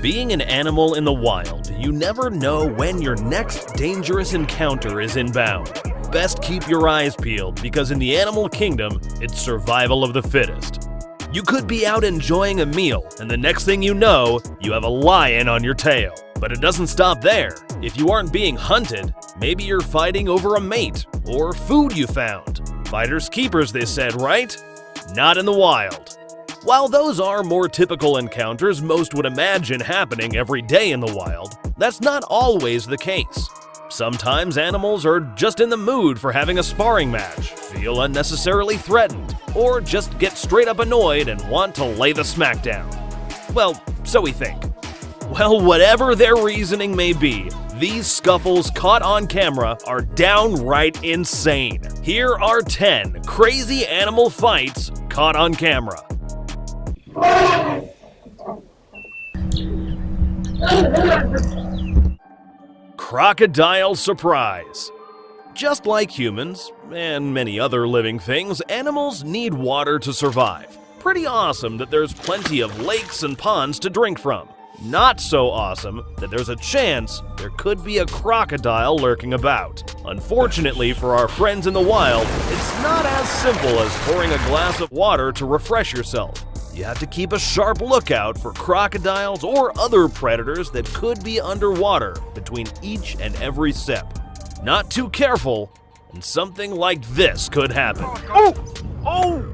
Being an animal in the wild, you never know when your next dangerous encounter is inbound. Best keep your eyes peeled because in the animal kingdom, it's survival of the fittest. You could be out enjoying a meal, and the next thing you know, you have a lion on your tail. But it doesn't stop there. If you aren't being hunted, maybe you're fighting over a mate or food you found. Fighters keepers, they said, right? Not in the wild. While those are more typical encounters most would imagine happening every day in the wild, that's not always the case. Sometimes animals are just in the mood for having a sparring match, feel unnecessarily threatened, or just get straight up annoyed and want to lay the smackdown. Well, so we think. Well, whatever their reasoning may be, these scuffles caught on camera are downright insane. Here are 10 crazy animal fights caught on camera. Crocodile Surprise. Just like humans, and many other living things, animals need water to survive. Pretty awesome that there's plenty of lakes and ponds to drink from. Not so awesome that there's a chance there could be a crocodile lurking about. Unfortunately for our friends in the wild, it's not as simple as pouring a glass of water to refresh yourself. You have to keep a sharp lookout for crocodiles or other predators that could be underwater between each and every sip. Not too careful, and something like this could happen. Oh!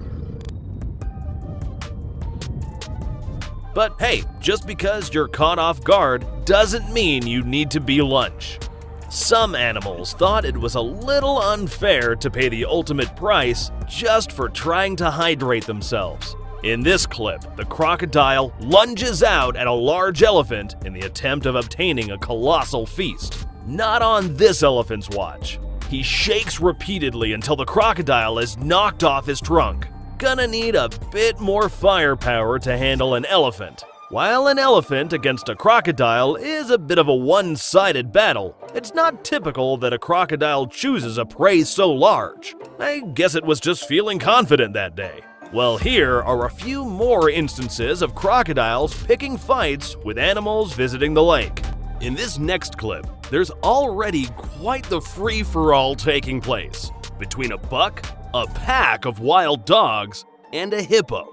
But hey, just because you're caught off guard doesn't mean you need to be lunch. Some animals thought it was a little unfair to pay the ultimate price just for trying to hydrate themselves. In this clip, the crocodile lunges out at a large elephant in the attempt of obtaining a colossal feast. Not on this elephant's watch. He shakes repeatedly until the crocodile is knocked off his trunk. Gonna need a bit more firepower to handle an elephant. While an elephant against a crocodile is a bit of a one-sided battle, it's not typical that a crocodile chooses a prey so large. I guess it was just feeling confident that day. Well, here are a few more instances of crocodiles picking fights with animals visiting the lake. In this next clip, there's already quite the free-for-all taking place between a buck, a pack of wild dogs, and a hippo.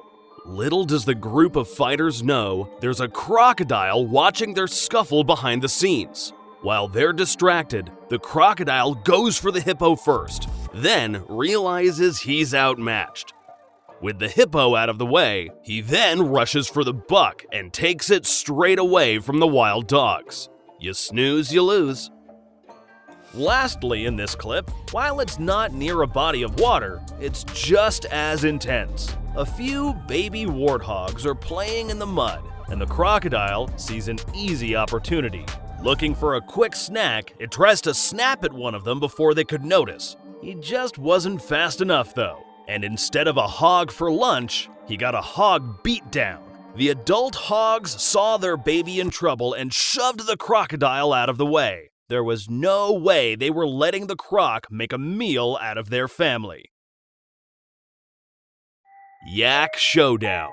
Little does the group of fighters know there's a crocodile watching their scuffle behind the scenes. While they're distracted, the crocodile goes for the hippo first, then realizes he's outmatched. With the hippo out of the way, he then rushes for the buck and takes it straight away from the wild dogs. You snooze, you lose. Lastly in this clip, while it's not near a body of water, it's just as intense. A few baby warthogs are playing in the mud, and the crocodile sees an easy opportunity. Looking for a quick snack, it tries to snap at one of them before they could notice. He just wasn't fast enough though. And instead of a hog for lunch, he got a hog beat down. The adult hogs saw their baby in trouble and shoved the crocodile out of the way. There was no way they were letting the croc make a meal out of their family. Yak Showdown.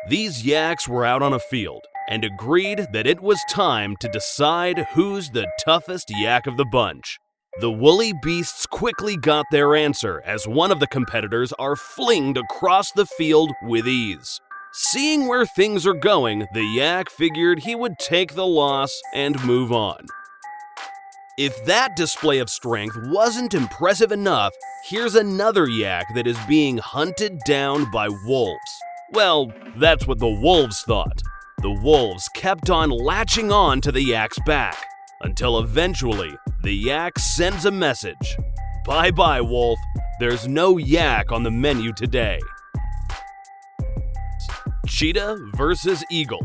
These yaks were out on a field and agreed that it was time to decide who's the toughest yak of the bunch. The woolly beasts quickly got their answer as one of the competitors are flinged across the field with ease. Seeing where things are going, the yak figured he would take the loss and move on. If that display of strength wasn't impressive enough, here's another yak that is being hunted down by wolves. Well, that's what the wolves thought. The wolves kept on latching on to the yak's back, until eventually the yak sends a message. Bye-bye, wolf. There's no yak on the menu today. Cheetah versus eagle.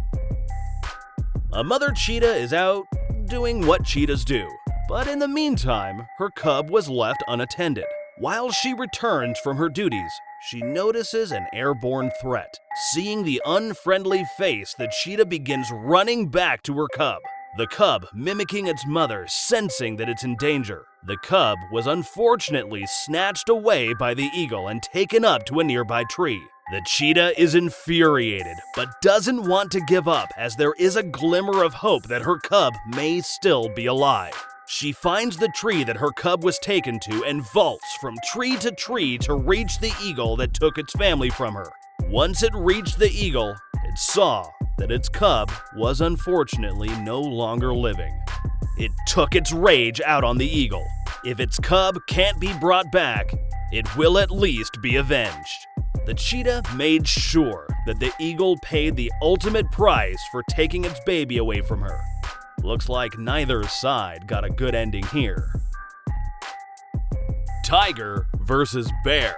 A mother cheetah is out doing what cheetahs do, but in the meantime, her cub was left unattended. While she returns from her duties, she notices an airborne threat. Seeing the unfriendly face, the cheetah begins running back to her cub. The cub mimicking its mother, sensing that it's in danger. The cub was unfortunately snatched away by the eagle and taken up to a nearby tree. The cheetah is infuriated, but doesn't want to give up as there is a glimmer of hope that her cub may still be alive. She finds the tree that her cub was taken to and vaults from tree to reach the eagle that took its family from her. Once it reached the eagle, it saw that its cub was unfortunately no longer living. It took its rage out on the eagle. If its cub can't be brought back, it will at least be avenged. The cheetah made sure that the eagle paid the ultimate price for taking its baby away from her. Looks like neither side got a good ending here. Tiger versus bear.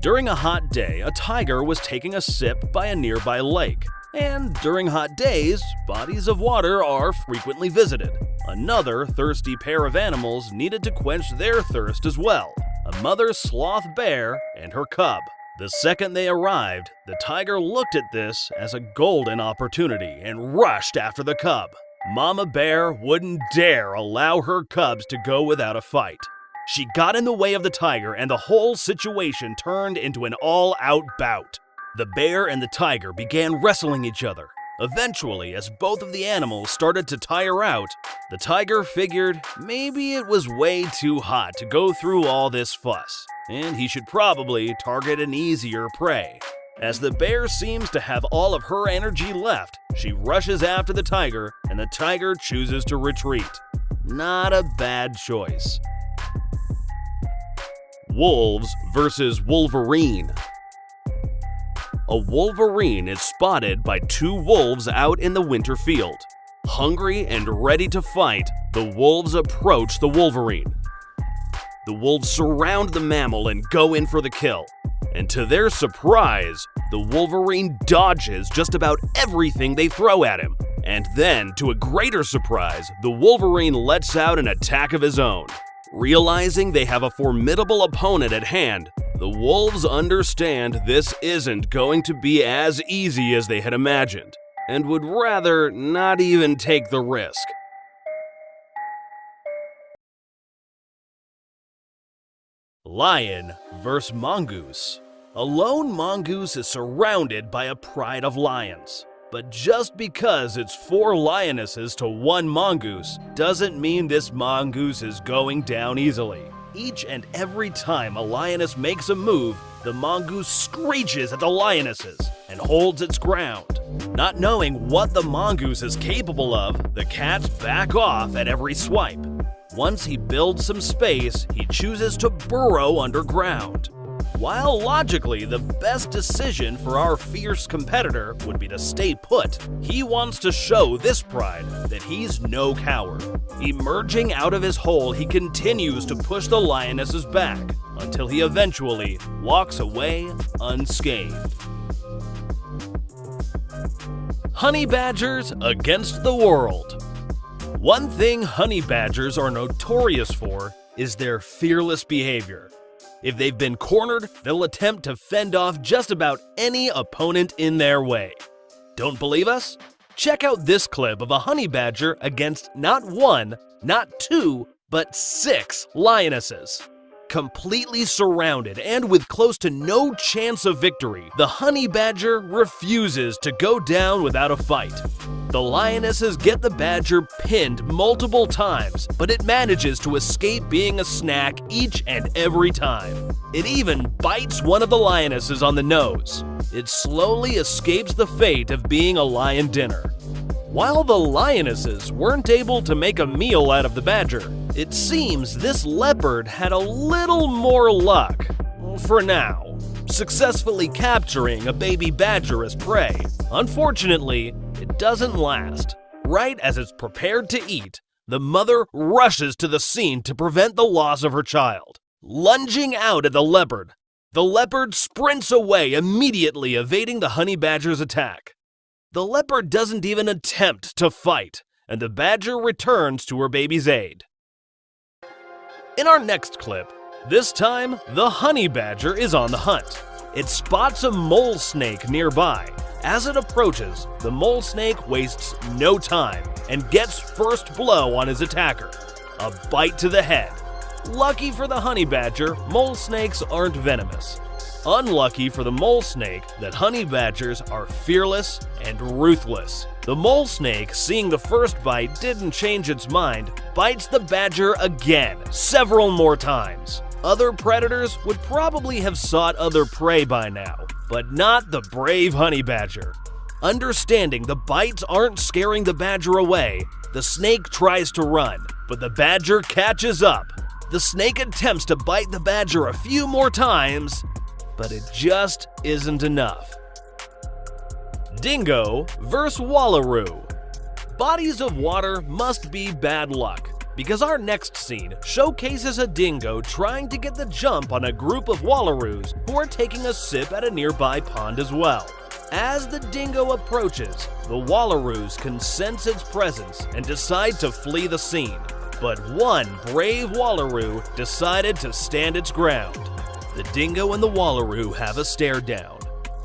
During a hot day, a tiger was taking a sip by a nearby lake. And during hot days, bodies of water are frequently visited. Another thirsty pair of animals needed to quench their thirst as well, a mother sloth bear and her cub. The second they arrived, the tiger looked at this as a golden opportunity and rushed after the cub. Mama bear wouldn't dare allow her cubs to go without a fight. She got in the way of the tiger and the whole situation turned into an all-out bout. The bear and the tiger began wrestling each other. Eventually, as both of the animals started to tire out, the tiger figured maybe it was way too hot to go through all this fuss, and he should probably target an easier prey. As the bear seems to have all of her energy left, she rushes after the tiger, and the tiger chooses to retreat. Not a bad choice. Wolves versus Wolverine. A wolverine is spotted by two wolves out in the winter field. Hungry and ready to fight, the wolves approach the wolverine. The wolves surround the mammal and go in for the kill. And to their surprise, the wolverine dodges just about everything they throw at him. And then, to a greater surprise, the wolverine lets out an attack of his own. Realizing they have a formidable opponent at hand, the wolves understand this isn't going to be as easy as they had imagined, and would rather not even take the risk. Lion vs. Mongoose. A lone mongoose is surrounded by a pride of lions. But just because it's 4 lionesses to 1 mongoose doesn't mean this mongoose is going down easily. Each and every time a lioness makes a move, the mongoose screeches at the lionesses and holds its ground. Not knowing what the mongoose is capable of, the cats back off at every swipe. Once he builds some space, he chooses to burrow underground. While logically the best decision for our fierce competitor would be to stay put, he wants to show this pride that he's no coward. Emerging out of his hole, he continues to push the lionesses back until he eventually walks away unscathed. Honey badgers against the world. One thing honey badgers are notorious for is their fearless behavior. If they've been cornered, they'll attempt to fend off just about any opponent in their way. Don't believe us? Check out this clip of a honey badger against not 1, not 2, but 6 lionesses. Completely surrounded and with close to no chance of victory, the honey badger refuses to go down without a fight. The lionesses get the badger pinned multiple times, but it manages to escape being a snack each and every time. It even bites one of the lionesses on the nose. It slowly escapes the fate of being a lion dinner. While the lionesses weren't able to make a meal out of the badger, it seems this leopard had a little more luck, for now, successfully capturing a baby badger as prey. Unfortunately, it doesn't last. Right as it's prepared to eat, the mother rushes to the scene to prevent the loss of her child. Lunging out at the leopard sprints away, immediately evading the honey badger's attack. The leopard doesn't even attempt to fight, and the badger returns to her baby's aid. In our next clip, this time the honey badger is on the hunt. It spots a mole snake nearby. As it approaches, the mole snake wastes no time and gets first blow on his attacker, a bite to the head. Lucky for the honey badger, mole snakes aren't venomous. Unlucky for the mole snake that honey badgers are fearless and ruthless. The mole snake, seeing the first bite didn't change its mind, bites the badger again, several more times. Other predators would probably have sought other prey by now, but not the brave honey badger. Understanding the bites aren't scaring the badger away, the snake tries to run, but the badger catches up. The snake attempts to bite the badger a few more times, but it just isn't enough. Dingo vs. Wallaroo. Bodies of water must be bad luck, because our next scene showcases a dingo trying to get the jump on a group of wallaroos who are taking a sip at a nearby pond as well. As the dingo approaches, the wallaroos can sense its presence and decide to flee the scene. But one brave wallaroo decided to stand its ground. The dingo and the wallaroo have a stare down.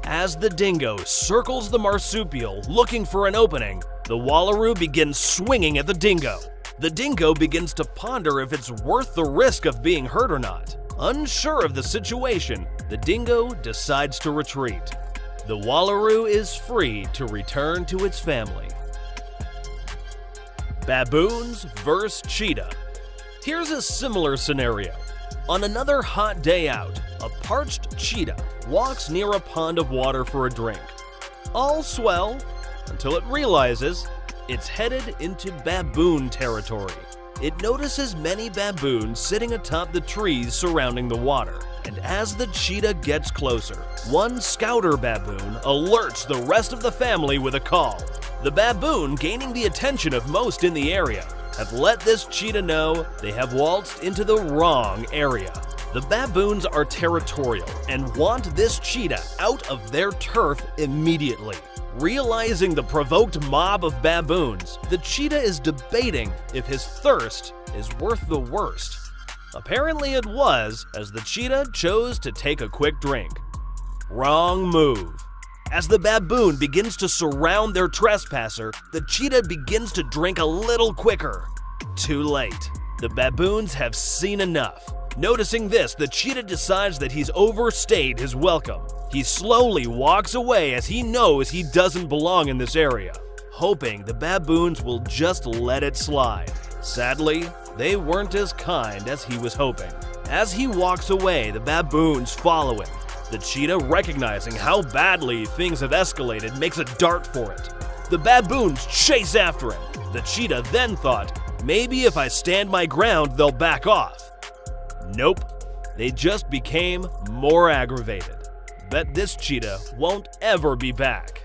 As the dingo circles the marsupial looking for an opening, the wallaroo begins swinging at the dingo. The dingo begins to ponder if it's worth the risk of being hurt or not. Unsure of the situation, the dingo decides to retreat. The wallaroo is free to return to its family. Baboons vs. Cheetah. Here's a similar scenario. On another hot day out, a parched cheetah walks near a pond of water for a drink. All swell until it realizes it's headed into baboon territory. It notices many baboons sitting atop the trees surrounding the water, and as the cheetah gets closer, one scouter baboon alerts the rest of the family with a call. The baboon, gaining the attention of most in the area, have let this cheetah know they have waltzed into the wrong area. The baboons are territorial and want this cheetah out of their turf immediately. Realizing the provoked mob of baboons, the cheetah is debating if his thirst is worth the worst. Apparently it was, as the cheetah chose to take a quick drink. Wrong move. As the baboon begins to surround their trespasser, the cheetah begins to drink a little quicker. Too late. The baboons have seen enough. Noticing this, the cheetah decides that he's overstayed his welcome. He slowly walks away as he knows he doesn't belong in this area, hoping the baboons will just let it slide. Sadly, they weren't as kind as he was hoping. As he walks away, the baboons follow him. The cheetah, recognizing how badly things have escalated, makes a dart for it. The baboons chase after him. The cheetah then thought, maybe if I stand my ground, they'll back off. Nope, they just became more aggravated. Bet this cheetah won't ever be back.